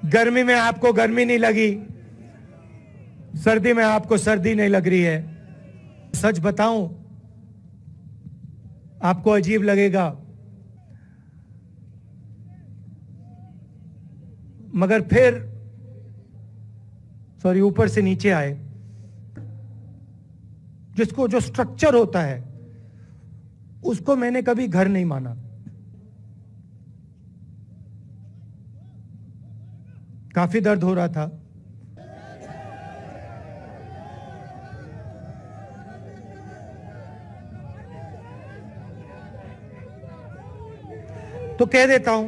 गर्मी में आपको गर्मी नहीं लगी, सर्दी में आपको सर्दी नहीं लग रही है। सच बताऊं, आपको अजीब लगेगा, मगर फिर ऊपर से नीचे आए, जिसको जो स्ट्रक्चर होता है उसको मैंने कभी घर नहीं माना। काफी दर्द हो रहा था। तो कह देता हूं,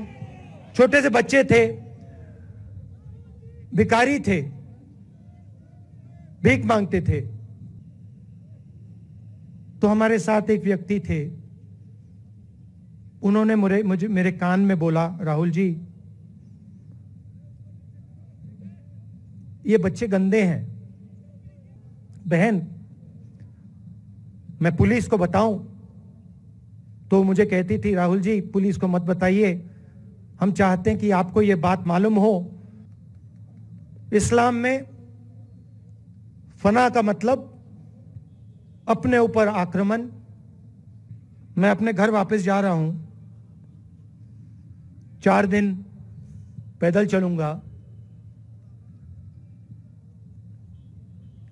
छोटे से बच्चे थे, भिखारी थे, भीख मांगते थे। तो हमारे साथ एक व्यक्ति थे, उन्होंने मुझे मेरे कान में बोला, राहुल जी, ये बच्चे गंदे हैं। बहन, मैं पुलिस को बताऊं? तो मुझे कहती थी, राहुल जी पुलिस को मत बताइए, हम चाहते हैं कि आपको ये बात मालूम हो, इस्लाम में फना का मतलब अपने ऊपर आक्रमण। मैं अपने घर वापस जा रहा हूं, 4 दिन पैदल चलूंगा।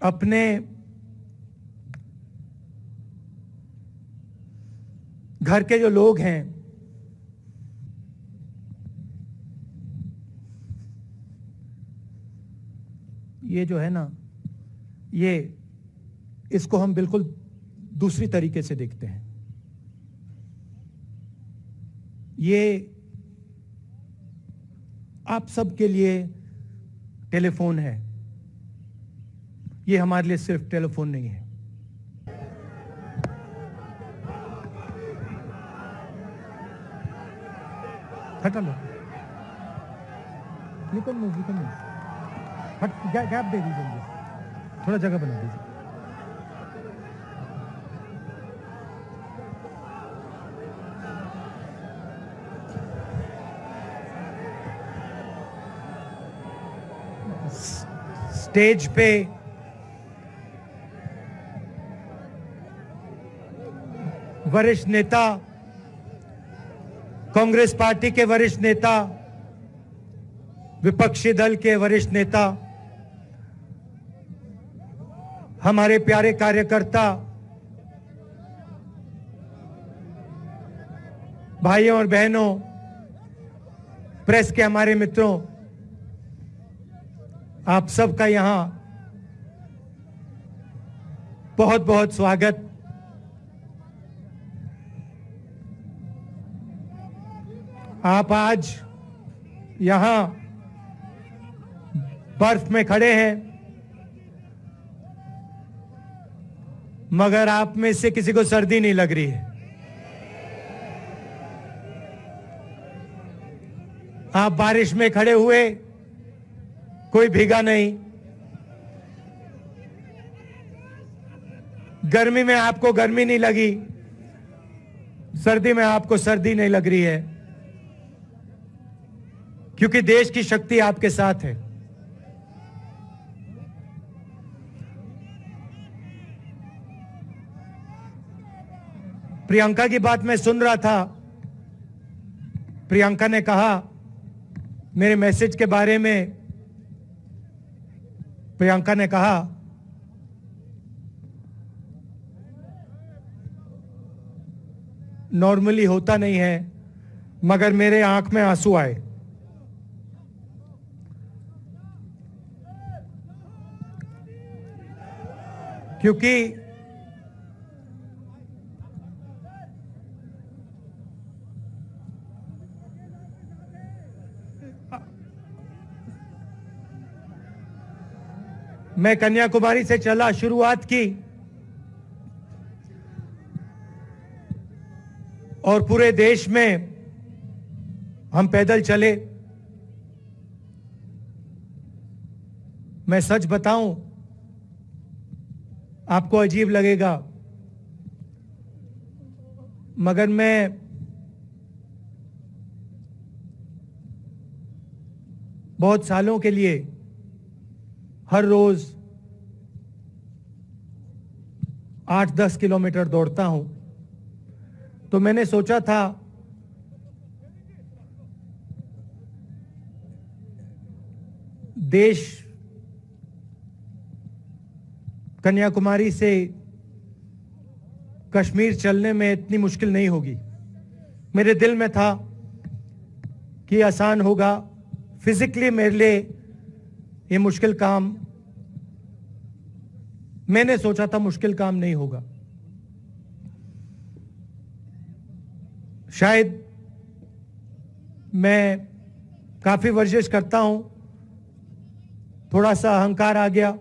अपने घर के जो लोग हैं, ये जो है ना, ये इसको हम बिल्कुल दूसरी तरीके से देखते हैं। ये आप सबके लिए टेलीफोन है, ये हमारे लिए सिर्फ टेलीफोन नहीं है। हटा लो, निकल लो, हट, गैप दे दीजिए, थोड़ा जगह बना दीजिए। स्टेज पे वरिष्ठ नेता, कांग्रेस पार्टी के वरिष्ठ नेता, विपक्षी दल के वरिष्ठ नेता, हमारे प्यारे कार्यकर्ता, भाइयों और बहनों, प्रेस के हमारे मित्रों, आप सबका यहां बहुत बहुत स्वागत। आप आज यहां बर्फ में खड़े हैं, मगर आप में से किसी को सर्दी नहीं लग रही है। आप बारिश में खड़े हुए, कोई भीगा नहीं। गर्मी में आपको गर्मी नहीं लगी, सर्दी में आपको सर्दी नहीं लग रही है, क्योंकि देश की शक्ति आपके साथ है। प्रियंका की बात मैं सुन रहा था। प्रियंका ने कहा मेरे मैसेज के बारे में, प्रियंका ने कहा नॉर्मली होता नहीं है, मगर मेरे आंख में आंसू आए। क्योंकि मैं कन्याकुमारी से चला, शुरुआत की और पूरे देश में हम पैदल चले। मैं सच बताऊं, आपको अजीब लगेगा, मगर मैं बहुत सालों के लिए हर रोज 8-10 किलोमीटर दौड़ता हूं, तो मैंने सोचा था देश कन्याकुमारी से कश्मीर चलने में इतनी मुश्किल नहीं होगी। मेरे दिल में था कि आसान होगा, फिजिकली मेरे लिए ये मुश्किल काम, मैंने सोचा था मुश्किल काम नहीं होगा। शायद मैं काफी वर्जिश करता हूं, थोड़ा सा अहंकार आ गया,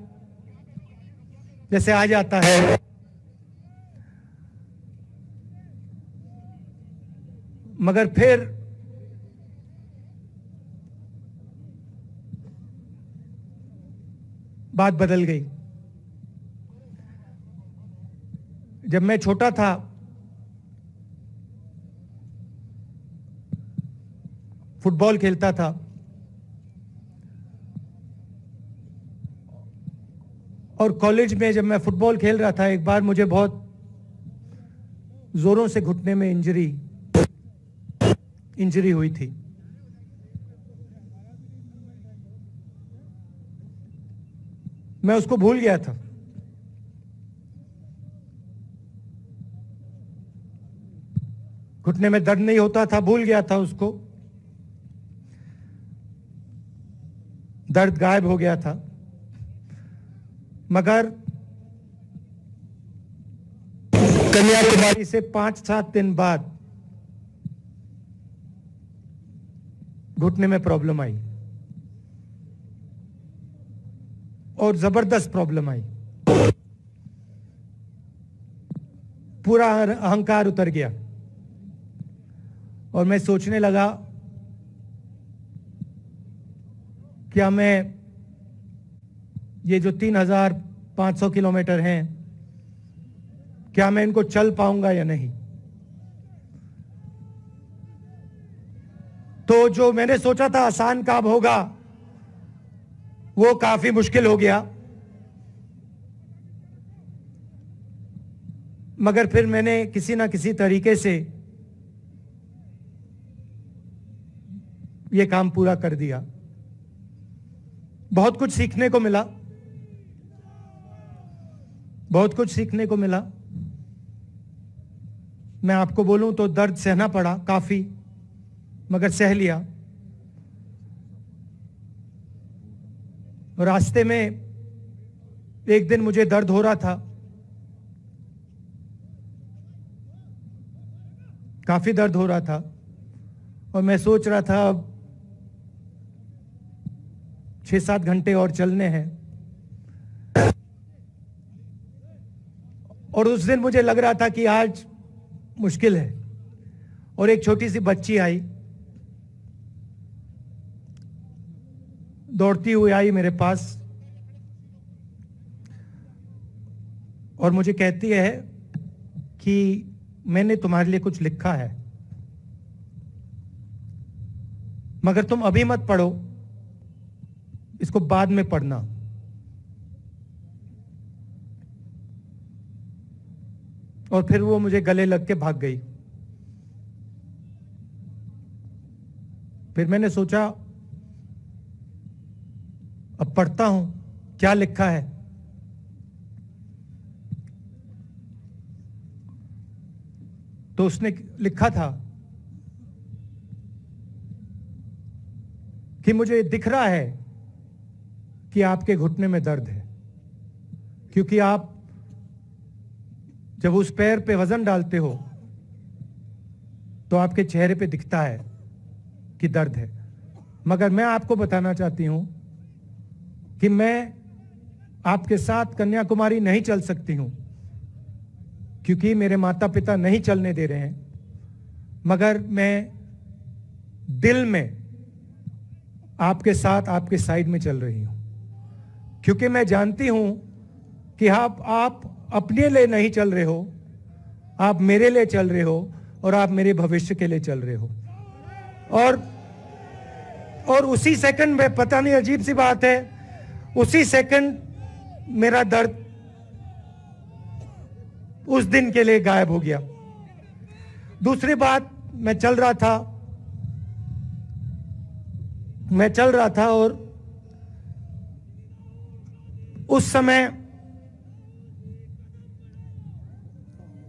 जैसे आ जाता है। मगर फिर बात बदल गई। जब मैं छोटा था, फुटबॉल खेलता था, और कॉलेज में जब मैं फुटबॉल खेल रहा था, एक बार मुझे बहुत जोरों से घुटने में इंजरी हुई थी। मैं उसको भूल गया था। घुटने में दर्द नहीं होता था, भूल गया था उसको, दर्द गायब हो गया था। मगर कन्याकुमारी से 5-7 दिन बाद घुटने में प्रॉब्लम आई, और जबरदस्त प्रॉब्लम आई। पूरा अहंकार उतर गया, और मैं सोचने लगा क्या मैं ये जो 3,500 किलोमीटर हैं, क्या मैं इनको चल पाऊंगा या नहीं। तो जो मैंने सोचा था आसान काम होगा, वो काफी मुश्किल हो गया। मगर फिर मैंने किसी ना किसी तरीके से ये काम पूरा कर दिया। बहुत कुछ सीखने को मिला, बहुत कुछ सीखने को मिला। मैं आपको बोलूं तो दर्द सहना पड़ा काफी, मगर सह लिया। रास्ते में एक दिन मुझे दर्द हो रहा था, काफी दर्द हो रहा था, और मैं सोच रहा था अब 6-7 घंटे और चलने हैं। और उस दिन मुझे लग रहा था कि आज मुश्किल है। और एक छोटी सी बच्ची आई, दौड़ती हुई आई मेरे पास, और मुझे कहती है कि मैंने तुम्हारे लिए कुछ लिखा है, मगर तुम अभी मत पढ़ो, इसको बाद में पढ़ना। और फिर वो मुझे गले लग के भाग गई। फिर मैंने सोचा अब पढ़ता हूं क्या लिखा है। तो उसने लिखा था कि मुझे दिख रहा है कि आपके घुटने में दर्द है, क्योंकि आप जब उस पैर पे वजन डालते हो तो आपके चेहरे पे दिखता है कि दर्द है। मगर मैं आपको बताना चाहती हूं कि मैं आपके साथ कन्याकुमारी नहीं चल सकती हूं, क्योंकि मेरे माता पिता नहीं चलने दे रहे हैं। मगर मैं दिल में आपके साथ, आपके साइड में चल रही हूं, क्योंकि मैं जानती हूं कि आप अपने लिए नहीं चल रहे हो, आप मेरे लिए चल रहे हो, और आप मेरे भविष्य के लिए चल रहे हो। और उसी सेकंड में, पता नहीं अजीब सी बात है, उसी सेकंड मेरा दर्द उस दिन के लिए गायब हो गया। दूसरी बात, मैं चल रहा था और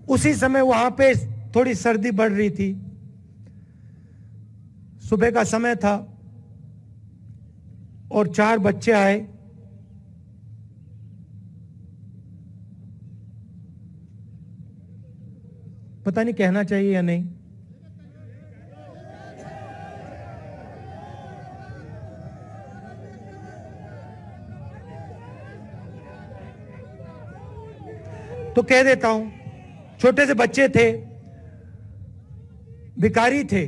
उसी समय वहां पे थोड़ी सर्दी बढ़ रही थी। सुबह का समय था और 4 बच्चे आए। पता नहीं कहना चाहिए या नहीं। तो कह देता हूं, छोटे से बच्चे थे, भिखारी थे,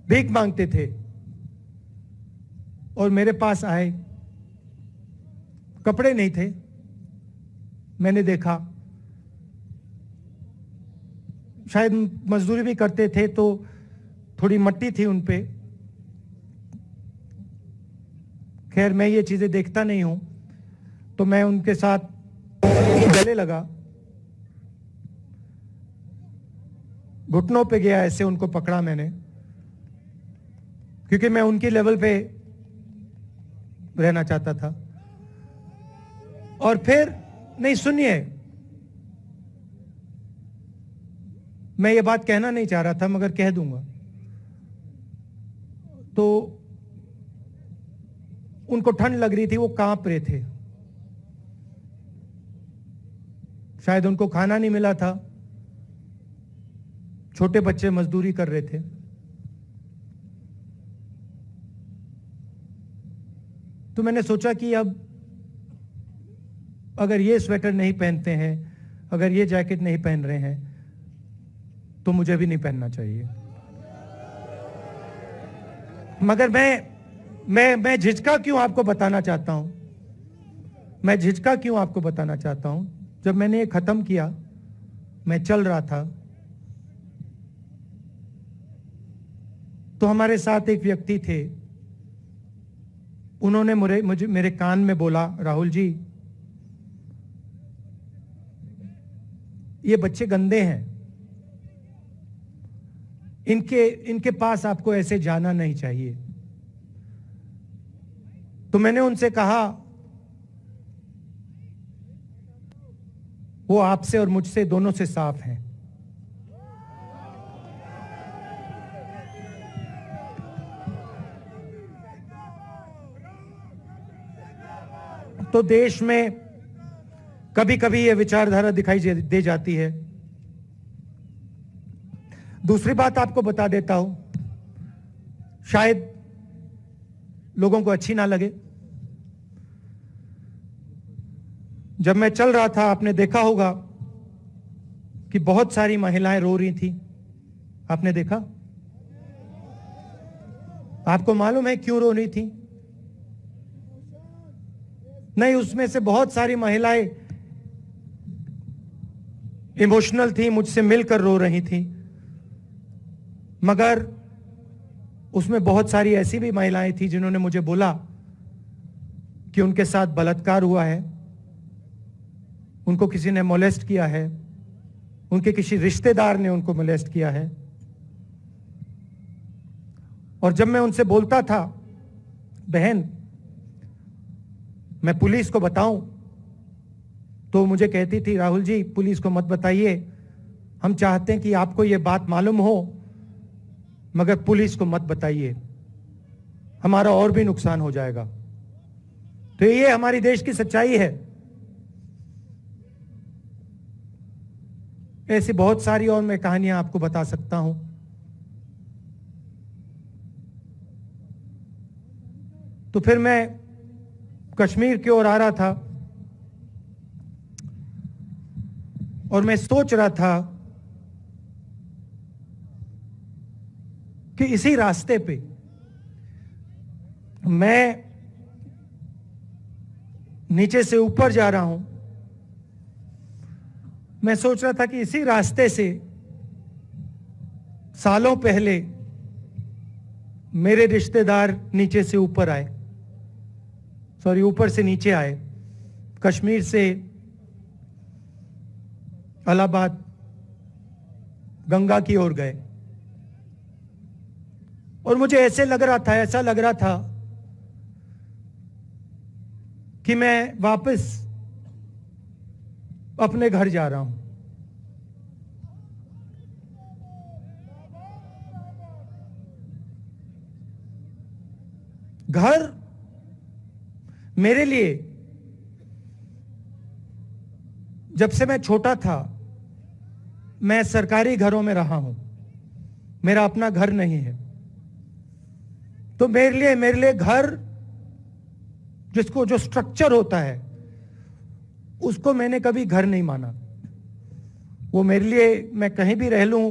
भीख मांगते थे और मेरे पास आए। कपड़े नहीं थे। मैंने देखा, शायद मजदूरी भी करते थे तो थोड़ी मट्टी थी उन पे। खैर, मैं ये चीजें देखता नहीं हूं, तो मैं उनके साथ गले लगा, घुटनों पे गया, ऐसे उनको पकड़ा मैंने, क्योंकि मैं उनके लेवल पे रहना चाहता था। और फिर, नहीं सुनिए, मैं ये बात कहना नहीं चाह रहा था मगर कह दूंगा। तो उनको ठंड लग रही थी, वो कांप रहे थे। शायद उनको खाना नहीं मिला था। छोटे बच्चे मजदूरी कर रहे थे। तो मैंने सोचा कि अब अगर ये स्वेटर नहीं पहनते हैं, अगर ये जैकेट नहीं पहन रहे हैं, तो मुझे भी नहीं पहनना चाहिए। मगर मैं झिझका क्यों आपको बताना चाहता हूं। मैं झिझका क्यों आपको बताना चाहता हूं। जब मैंने ये खत्म किया, मैं चल रहा था, तो हमारे साथ एक व्यक्ति थे। उन्होंने मुझे मेरे कान में बोला, राहुल जी, ये बच्चे गंदे हैं, इनके पास आपको ऐसे जाना नहीं चाहिए। तो मैंने उनसे कहा, वो आपसे और मुझसे दोनों से साफ हैं। तो देश में कभी कभी ये विचारधारा दिखाई दे जाती है। दूसरी बात आपको बता देता हूं, शायद लोगों को अच्छी ना लगे। जब मैं चल रहा था, आपने देखा होगा कि बहुत सारी महिलाएं रो रही थी। आपने देखा? आपको मालूम है क्यों रो रही थी? नहीं, उसमें से बहुत सारी महिलाएं इमोशनल थी, मुझसे मिलकर रो रही थी। मगर उसमें बहुत सारी ऐसी भी महिलाएं थी जिन्होंने मुझे बोला कि उनके साथ बलात्कार हुआ है, उनको किसी ने मोलेस्ट किया है, उनके किसी रिश्तेदार ने उनको मोलेस्ट किया है। और जब मैं उनसे बोलता था, बहन मैं पुलिस को बताऊं, तो मुझे कहती थी, राहुल जी पुलिस को मत बताइए, हम चाहते हैं कि आपको यह बात मालूम हो, मगर पुलिस को मत बताइए, हमारा और भी नुकसान हो जाएगा। तो ये हमारी देश की सच्चाई है। ऐसी बहुत सारी और मैं कहानियां आपको बता सकता हूं। तो फिर मैं कश्मीर की ओर आ रहा था और मैं सोच रहा था कि इसी रास्ते पे मैं नीचे से ऊपर जा रहा हूं। मैं सोच रहा था कि इसी रास्ते से सालों पहले मेरे रिश्तेदार नीचे से ऊपर आए, सॉरी ऊपर से नीचे आए, कश्मीर से इलाहाबाद गंगा की ओर गए। और मुझे ऐसा लग रहा था कि मैं वापस अपने घर जा रहा हूं। घर मेरे लिए, जब से मैं छोटा था, मैं सरकारी घरों में रहा हूं, मेरा अपना घर नहीं है। तो मेरे लिए घर, जिसको जो स्ट्रक्चर होता है, उसको मैंने कभी घर नहीं माना। वो मेरे लिए, मैं कहीं भी रह लूं,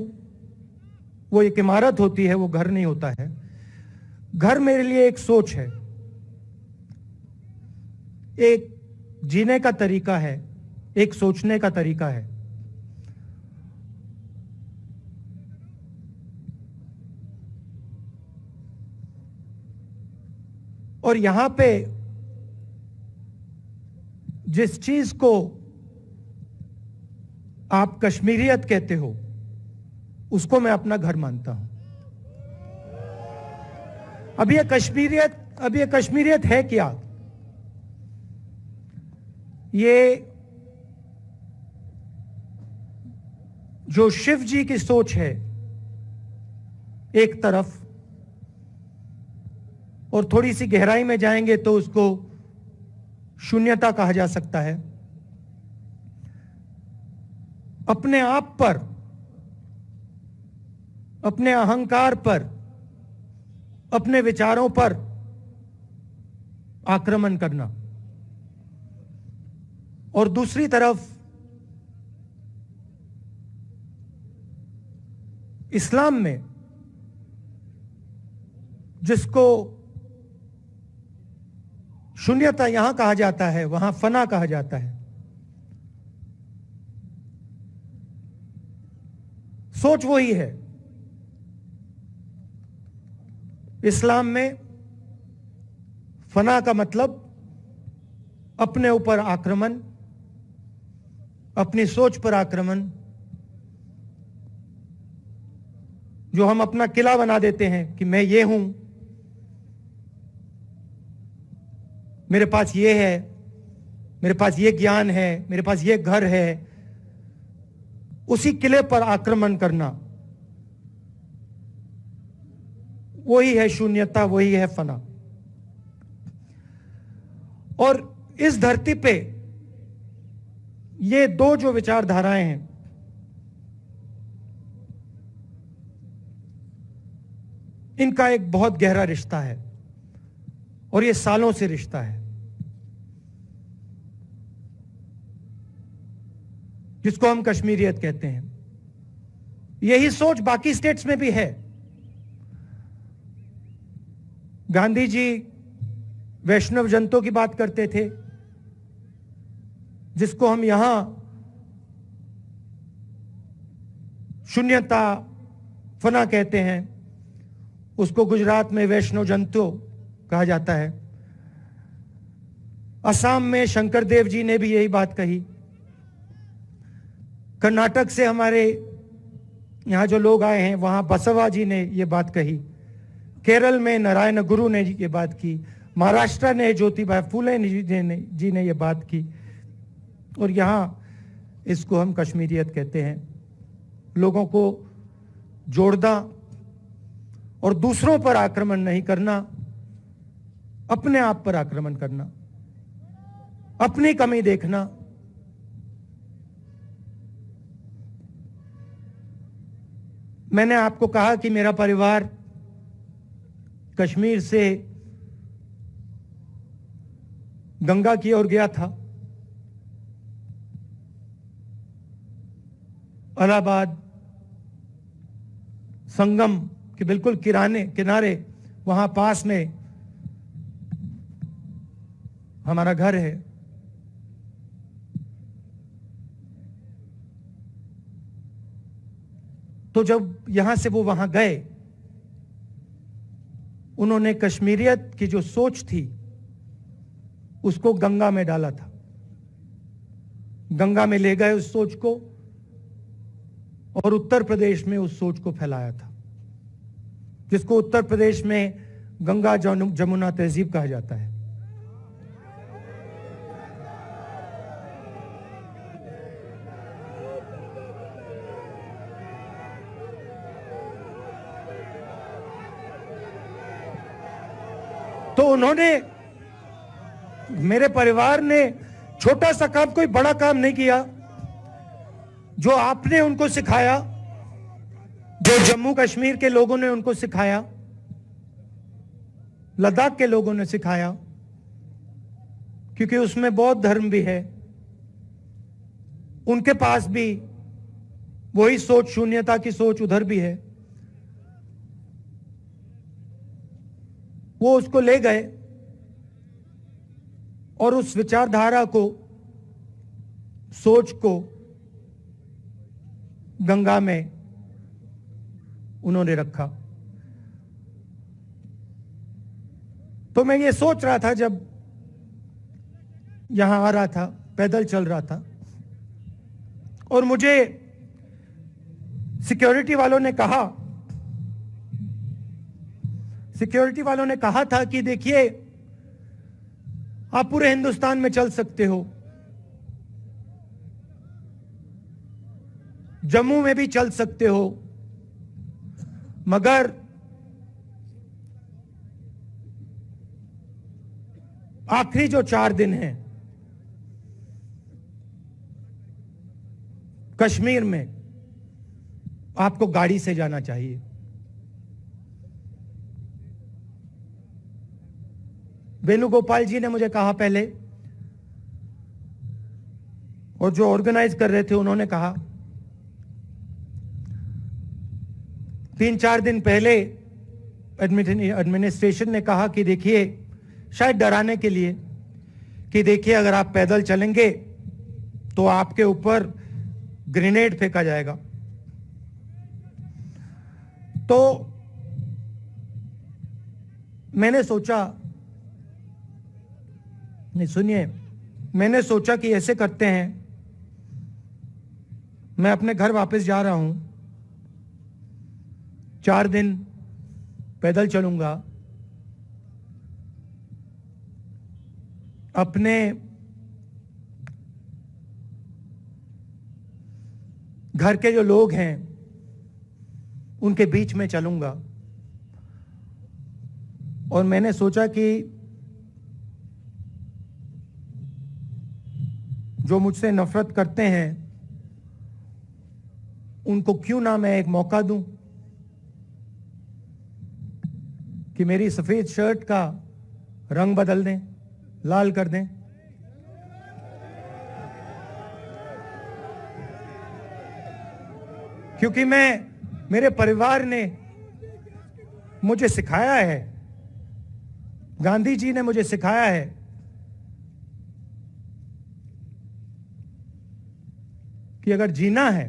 वो एक इमारत होती है, वो घर नहीं होता है। घर मेरे लिए एक सोच है, एक जीने का तरीका है, एक सोचने का तरीका है। और यहां पे जिस चीज को आप कश्मीरियत कहते हो, उसको मैं अपना घर मानता हूं। अब ये कश्मीरियत है क्या? ये जो शिव जी की सोच है एक तरफ, और थोड़ी सी गहराई में जाएंगे तो उसको शून्यता कहा जा सकता है। अपने आप पर, अपने अहंकार पर, अपने विचारों पर आक्रमण करना, और दूसरी तरफ इस्लाम में जिसको शून्यता यहां कहा जाता है, वहां फना कहा जाता है। सोच वही है। इस्लाम में फना का मतलब अपने ऊपर आक्रमण, अपनी सोच पर आक्रमण, जो हम अपना किला बना देते हैं कि मैं ये हूं, मेरे पास ये है, मेरे पास ये ज्ञान है, मेरे पास ये घर है, उसी किले पर आक्रमण करना, वही है शून्यता, वही है फना। और इस धरती पे ये दो जो विचारधाराएं हैं, इनका एक बहुत गहरा रिश्ता है, और ये सालों से रिश्ता है, जिसको हम कश्मीरियत कहते हैं। यही सोच बाकी स्टेट्स में भी है। गांधी जी वैष्णव जनतों की बात करते थे, जिसको हम यहां शून्यता, फना कहते हैं, उसको गुजरात में वैष्णव जनतो कहा जाता है। असम में शंकर देव जी ने भी यही बात कही। कर्नाटक से हमारे यहाँ जो लोग आए हैं, वहाँ बसवा जी ने ये बात कही। केरल में नारायण गुरु ने ये बात की। महाराष्ट्र ने ज्योतिबा फुले जी ने ये बात की। और यहाँ इसको हम कश्मीरियत कहते हैं। लोगों को जोड़ना और दूसरों पर आक्रमण नहीं करना, अपने आप पर आक्रमण करना, अपनी कमी देखना। मैंने आपको कहा कि मेरा परिवार कश्मीर से गंगा की ओर गया था। इलाहाबाद संगम के बिल्कुल किनारे वहां पास में हमारा घर है। तो जब यहां से वो वहां गए, उन्होंने कश्मीरियत की जो सोच थी उसको गंगा में डाला था, गंगा में ले गए उस सोच को और उत्तर प्रदेश में उस सोच को फैलाया था, जिसको उत्तर प्रदेश में गंगा जमुना तहजीब कहा जाता है। तो उन्होंने, मेरे परिवार ने छोटा सा काम, कोई बड़ा काम नहीं किया। जो आपने उनको सिखाया, जो जम्मू कश्मीर के लोगों ने उनको सिखाया, लद्दाख के लोगों ने सिखाया, क्योंकि उसमें बौद्ध धर्म भी है, उनके पास भी वही सोच, शून्यता की सोच उधर भी है। वो उसको ले गए और उस विचारधारा को, सोच को गंगा में उन्होंने रखा। तो मैं ये सोच रहा था जब यहां आ रहा था, पैदल चल रहा था, और मुझे सिक्योरिटी वालों ने कहा था कि देखिए, आप पूरे हिंदुस्तान में चल सकते हो, जम्मू में भी चल सकते हो, मगर आखिरी जो 4 दिन हैं कश्मीर में, आपको गाड़ी से जाना चाहिए। वेणुगोपाल जी ने मुझे कहा पहले, और जो ऑर्गेनाइज कर रहे थे उन्होंने कहा, 3-4 दिन पहले एडमिनिस्ट्रेशन ने कहा कि देखिए, शायद डराने के लिए, कि देखिए अगर आप पैदल चलेंगे तो आपके ऊपर ग्रेनेड फेंका जाएगा। तो मैंने सोचा, नहीं सुनिए, मैंने सोचा कि ऐसे करते हैं, मैं अपने घर वापस जा रहा हूं, 4 दिन पैदल चलूंगा, अपने घर के जो लोग हैं उनके बीच में चलूंगा। और मैंने सोचा कि जो मुझसे नफरत करते हैं उनको क्यों ना मैं एक मौका दूं कि मेरी सफेद शर्ट का रंग बदल दें, लाल कर दें। क्योंकि मेरे परिवार ने मुझे सिखाया है, गांधी जी ने मुझे सिखाया है कि अगर जीना है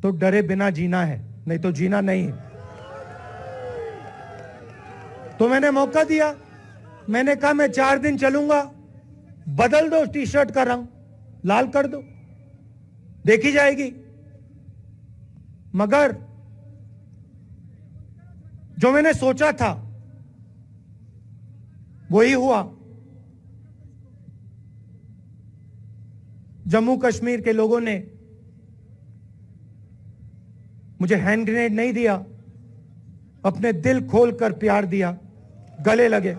तो डरे बिना जीना है, नहीं तो जीना नहीं है। तो मैंने मौका दिया, मैंने कहा मैं 4 दिन चलूंगा, बदल दो टी शर्ट का रंग, लाल कर दो, देखी जाएगी। मगर जो मैंने सोचा था वही हुआ। जम्मू कश्मीर के लोगों ने मुझे हैंड ग्रेनेड नहीं दिया, अपने दिल खोलकर प्यार दिया, गले लगे।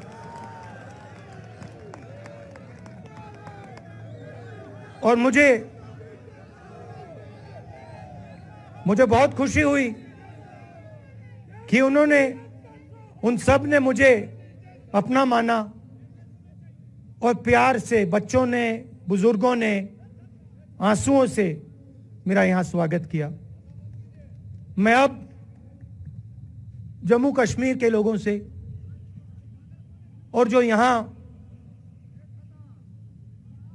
और मुझे बहुत खुशी हुई कि उन सब ने मुझे अपना माना और प्यार से, बच्चों ने, बुजुर्गों ने आंसुओं से मेरा यहां स्वागत किया। मैं अब जम्मू कश्मीर के लोगों से और जो यहां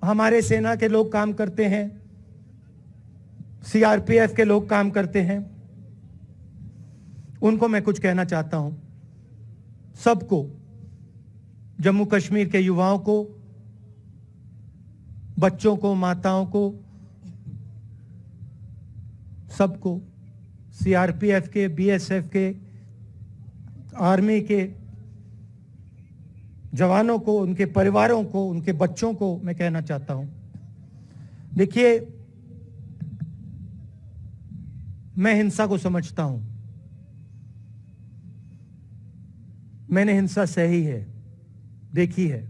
हमारे सेना के लोग काम करते हैं, सीआरपीएफ के लोग काम करते हैं, उनको मैं कुछ कहना चाहता हूं, सबको, जम्मू कश्मीर के युवाओं को, बच्चों को, माताओं को, सबको, सीआरपीएफ के, बीएसएफ के, आर्मी के जवानों को, उनके परिवारों को, उनके बच्चों को मैं कहना चाहता हूं, देखिए, मैं हिंसा को समझता हूं, मैंने हिंसा सही है, देखी है।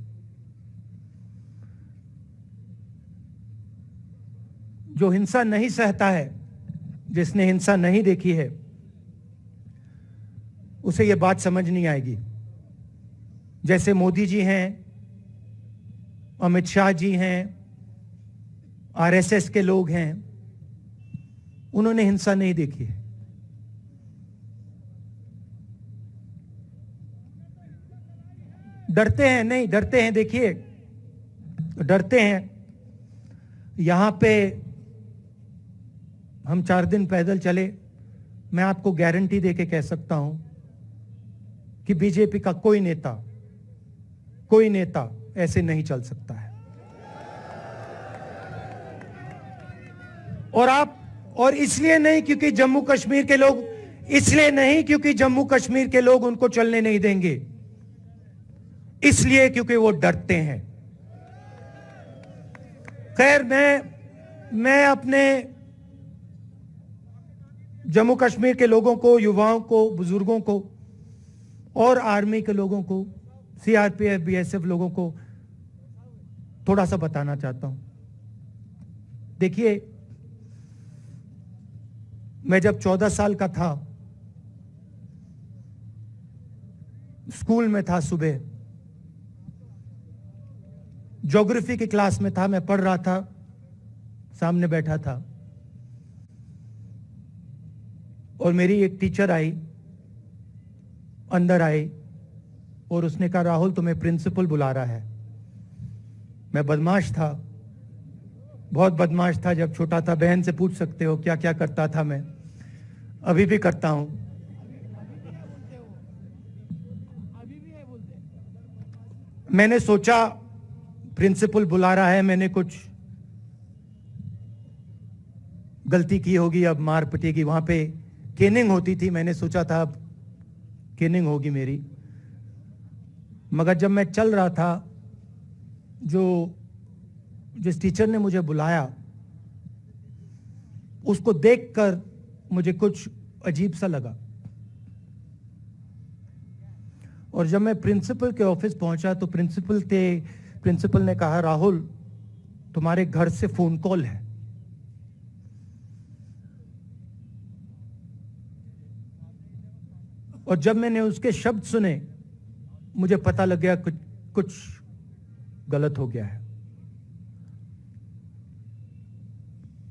जो हिंसा नहीं सहता है, जिसने हिंसा नहीं देखी है, उसे यह बात समझ नहीं आएगी। जैसे मोदी जी हैं, अमित शाह जी हैं, आरएसएस के लोग हैं, उन्होंने हिंसा नहीं देखी है। डरते हैं, नहीं डरते हैं, देखिए डरते हैं। यहां पे हम 4 दिन पैदल चले, मैं आपको गारंटी देके कह सकता हूं कि बीजेपी का कोई नेता ऐसे नहीं चल सकता है। और इसलिए नहीं क्योंकि जम्मू कश्मीर के लोग, इसलिए नहीं क्योंकि जम्मू कश्मीर के लोग उनको चलने नहीं देंगे, इसलिए क्योंकि वो डरते हैं। खैर, मैं अपने जम्मू कश्मीर के लोगों को, युवाओं को, बुजुर्गों को और आर्मी के लोगों को, सीआरपीएफ, बीएसएफ लोगों को थोड़ा सा बताना चाहता हूं। देखिए, मैं जब 14 साल का था, स्कूल में था, सुबह ज्योग्राफी की क्लास में था, मैं पढ़ रहा था, सामने बैठा था और मेरी एक टीचर आई, अंदर आई और उसने कहा, राहुल तुम्हें प्रिंसिपल बुला रहा है। मैं बदमाश था, बहुत बदमाश था जब छोटा था, बहन से पूछ सकते हो क्या क्या करता था मैं, अभी भी करता हूं। मैंने सोचा प्रिंसिपल बुला रहा है, मैंने कुछ गलती की होगी, अब मार पिटेगी। वहां पे केनिंग होती थी, मैंने सोचा था अब केनिंग होगी मेरी। मगर जब मैं चल रहा था, जिस टीचर ने मुझे बुलाया, उसको देखकर मुझे कुछ अजीब सा लगा। और जब मैं प्रिंसिपल के ऑफिस पहुंचा तो प्रिंसिपल ने कहा, राहुल तुम्हारे घर से फोन कॉल है। और जब मैंने उसके शब्द सुने, मुझे पता लग गया कुछ गलत हो गया है।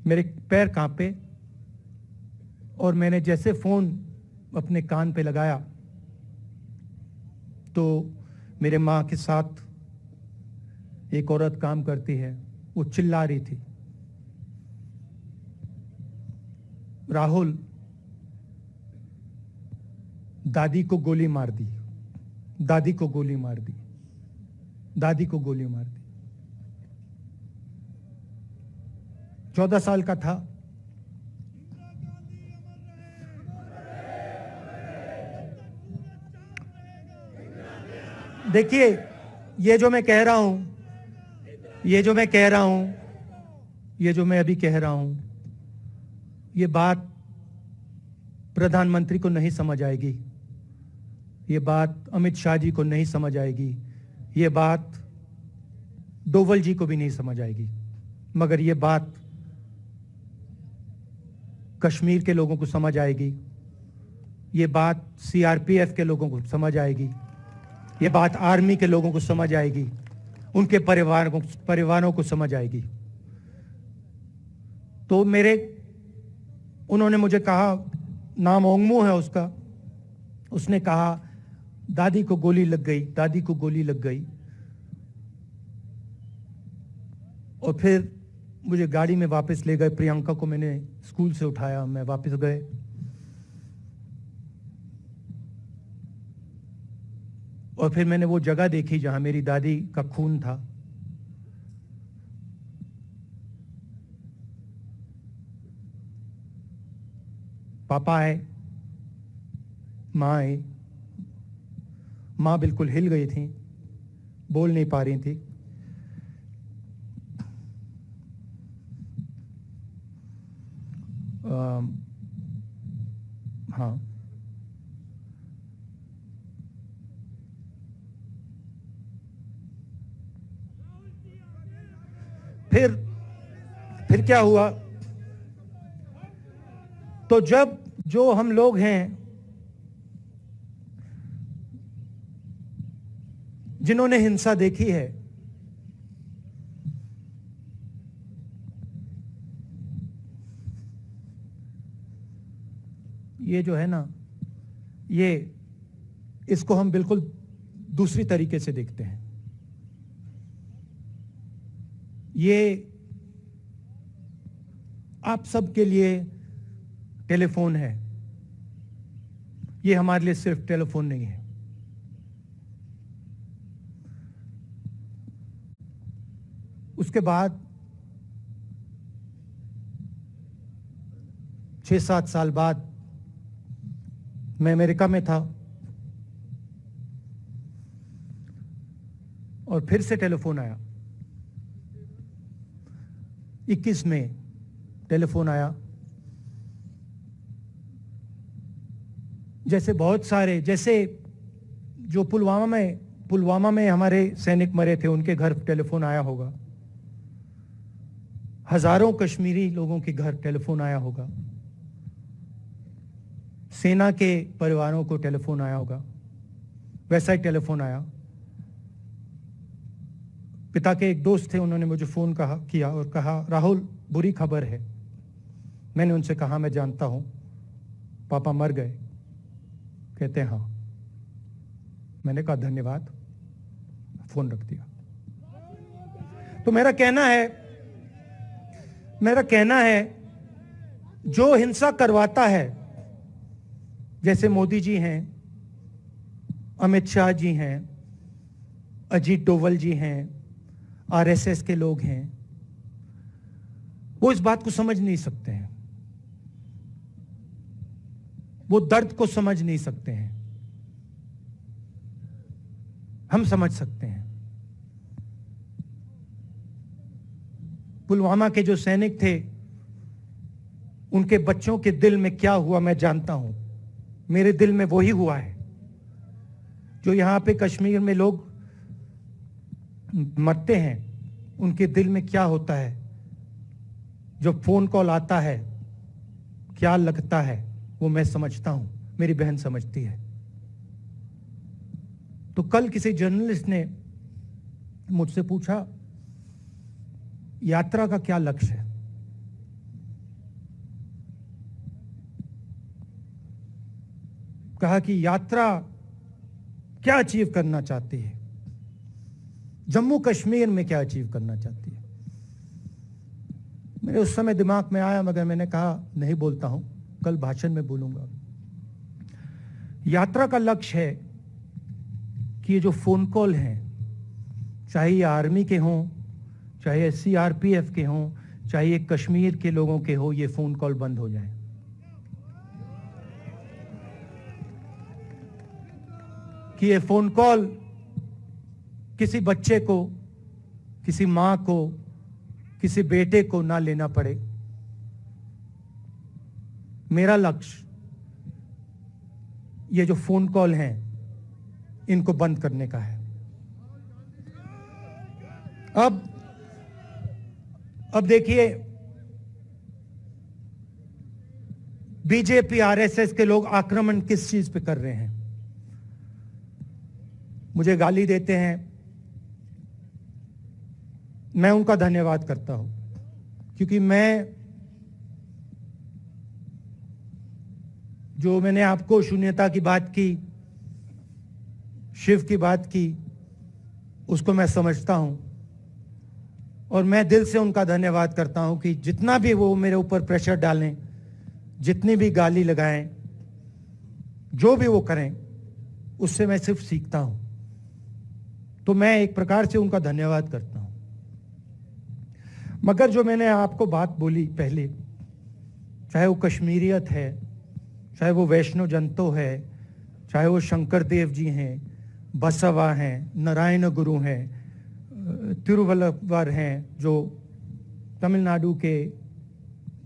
मेरे पैर कांपे और मैंने जैसे फोन अपने कान पे लगाया तो मेरे मां के साथ एक औरत काम करती है, वो चिल्ला रही थी, राहुल दादी को गोली मार दी, दादी को गोली मार दी, दादी को गोली मार दी। 14 साल का था। देखिए, ये जो मैं कह रहा हूं, ये जो मैं अभी कह रहा हूं, ये बात प्रधानमंत्री को नहीं समझ आएगी, ये बात अमित शाह जी को नहीं समझ आएगी, ये बात डोवल जी को भी नहीं समझ आएगी, मगर ये बात कश्मीर के लोगों को समझ आएगी, ये बात सीआरपीएफ के लोगों को समझ आएगी, ये बात आर्मी के लोगों को समझ आएगी, उनके परिवारों को समझ आएगी। तो उन्होंने मुझे कहा, नाम ओंगमू है उसका, उसने कहा दादी को गोली लग गई, दादी को गोली लग गई। और फिर मुझे गाड़ी में वापस ले गए, प्रियंका को मैंने स्कूल से उठाया, मैं वापस गए। और फिर मैंने वो जगह देखी जहां मेरी दादी का खून था। पापा आए, माँ आई। माँ बिल्कुल हिल गई थी, बोल नहीं पा रही थी। हाँ, फिर क्या हुआ? तो जब जो हम लोग हैं जिन्होंने हिंसा देखी है, ये जो है ना, ये इसको हम बिल्कुल दूसरी तरीके से देखते हैं। ये आप सबके लिए टेलीफोन है, ये हमारे लिए सिर्फ टेलीफोन नहीं है। उसके बाद 6-7 साल बाद मैं अमेरिका में था और फिर से टेलीफोन आया। 21 में टेलीफोन आया। जैसे बहुत सारे, जैसे जो पुलवामा में हमारे सैनिक मरे थे, उनके घर टेलीफोन आया होगा। हजारों कश्मीरी लोगों के घर टेलीफोन आया होगा। सेना के परिवारों को टेलीफोन आया होगा। वैसा ही टेलीफोन आया। पिता के एक दोस्त थे, उन्होंने मुझे फोन किया और कहा, राहुल बुरी खबर है। मैंने उनसे कहा, मैं जानता हूं, पापा मर गए। कहते हैं हाँ। मैंने कहा धन्यवाद, फोन रख दिया। तो मेरा कहना है जो हिंसा करवाता है, जैसे मोदी जी हैं, अमित शाह जी हैं, अजीत डोवल जी हैं, आरएसएस के लोग हैं, वो इस बात को समझ नहीं सकते हैं, वो दर्द को समझ नहीं सकते हैं। हम समझ सकते हैं। पुलवामा के जो सैनिक थे, उनके बच्चों के दिल में क्या हुआ मैं जानता हूं। मेरे दिल में वही हुआ है जो यहां पे कश्मीर में लोग मरते हैं, उनके दिल में क्या होता है। जब फोन कॉल आता है क्या लगता है, वो मैं समझता हूं, मेरी बहन समझती है। तो कल किसी जर्नलिस्ट ने मुझसे पूछा, यात्रा का क्या लक्ष्य है? कहा कि यात्रा क्या अचीव करना चाहती है, जम्मू कश्मीर में क्या अचीव करना चाहती है। मेरे उस समय दिमाग में आया, मगर मैंने कहा नहीं बोलता हूं, कल भाषण में बोलूंगा। यात्रा का लक्ष्य है कि ये जो फोन कॉल हैं, चाहे ये आर्मी के हों, चाहे सीआरपीएफ के हों, चाहे ये कश्मीर के लोगों के हो, ये फोन कॉल बंद हो जाए। कि ये फोन कॉल किसी बच्चे को, किसी मां को, किसी बेटे को ना लेना पड़े। मेरा लक्ष्य ये जो फोन कॉल हैं, इनको बंद करने का है। अब देखिए, बीजेपी आरएसएस के लोग आक्रमण किस चीज पे कर रहे हैं। मुझे गाली देते हैं, मैं उनका धन्यवाद करता हूं, क्योंकि मैंने आपको शून्यता की बात की, शिव की बात की, उसको मैं समझता हूं और मैं दिल से उनका धन्यवाद करता हूं कि जितना भी वो मेरे ऊपर प्रेशर डालें, जितनी भी गाली लगाएं, जो भी वो करें, उससे मैं सिर्फ सीखता हूं। तो मैं एक प्रकार से उनका धन्यवाद करता हूं। मगर जो मैंने आपको बात बोली पहले, चाहे वो कश्मीरियत है, चाहे वो वैष्णो जंतो है, चाहे वो शंकर देव जी हैं, बसवा हैं, नारायण गुरु हैं, तिरुवल्लुवर हैं जो तमिलनाडु के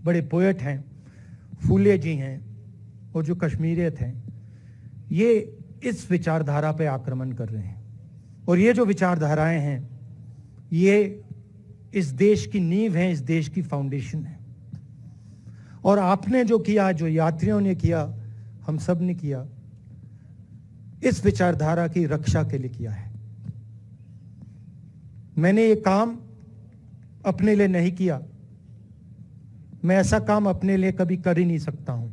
बड़े पोएट हैं, फूले जी हैं, और जो कश्मीरियत हैं, ये इस विचारधारा पे आक्रमण कर रहे हैं। और ये जो विचारधाराएं हैं, ये इस देश की नींव है, इस देश की फाउंडेशन है। और आपने जो किया, जो यात्रियों ने किया, हम सब ने किया, इस विचारधारा की रक्षा के लिए किया है। मैंने ये काम अपने लिए नहीं किया, मैं ऐसा काम अपने लिए कभी कर ही नहीं सकता हूं।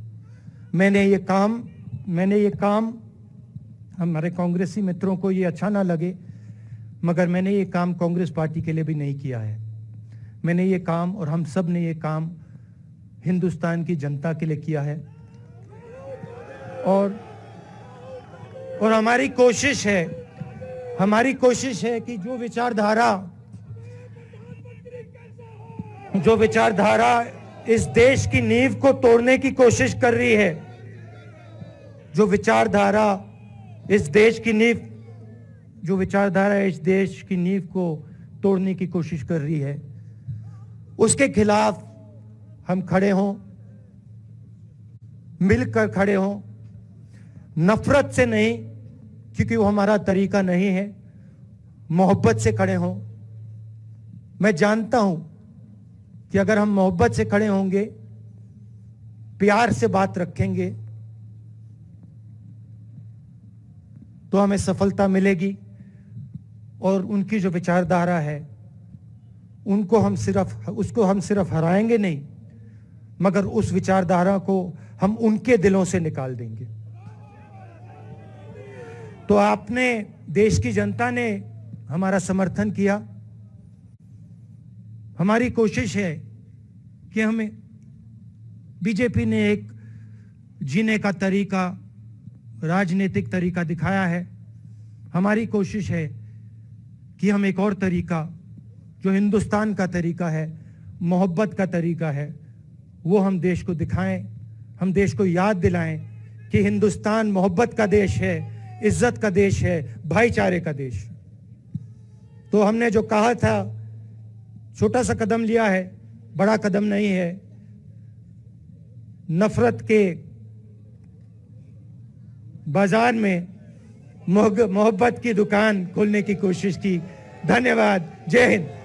मैंने ये काम हमारे कांग्रेसी मित्रों को ये अच्छा ना लगे, मगर मैंने ये काम कांग्रेस पार्टी के लिए भी नहीं किया है। मैंने ये काम, और हम सब ने ये काम हिंदुस्तान की जनता के लिए किया है। और हमारी कोशिश है कि जो विचारधारा इस देश की नींव को तोड़ने की कोशिश कर रही है, जो विचारधारा इस देश की नींव को तोड़ने की कोशिश कर रही है, उसके खिलाफ हम खड़े हों, मिलकर खड़े हों, नफरत से नहीं, क्योंकि वो हमारा तरीका नहीं है, मोहब्बत से खड़े हों। मैं जानता हूं कि अगर हम मोहब्बत से खड़े होंगे, प्यार से बात रखेंगे, तो हमें सफलता मिलेगी। और उनकी जो विचारधारा है, उसको हम सिर्फ हराएंगे नहीं, मगर उस विचारधारा को हम उनके दिलों से निकाल देंगे। तो आपने, देश की जनता ने हमारा समर्थन किया। हमारी कोशिश है कि हमें, बीजेपी ने एक जीने का तरीका, राजनीतिक तरीका दिखाया है। हमारी कोशिश है कि हम एक और तरीका, जो हिंदुस्तान का तरीका है, मोहब्बत का तरीका है, वो हम देश को दिखाएं, हम देश को याद दिलाएं कि हिंदुस्तान मोहब्बत का देश है, इज्जत का देश है, भाईचारे का देश। तो हमने जो कहा था, छोटा सा कदम लिया है, बड़ा कदम नहीं है। नफरत के बाजार में मोहब्बत की दुकान खोलने की कोशिश की। धन्यवाद। जय हिंद।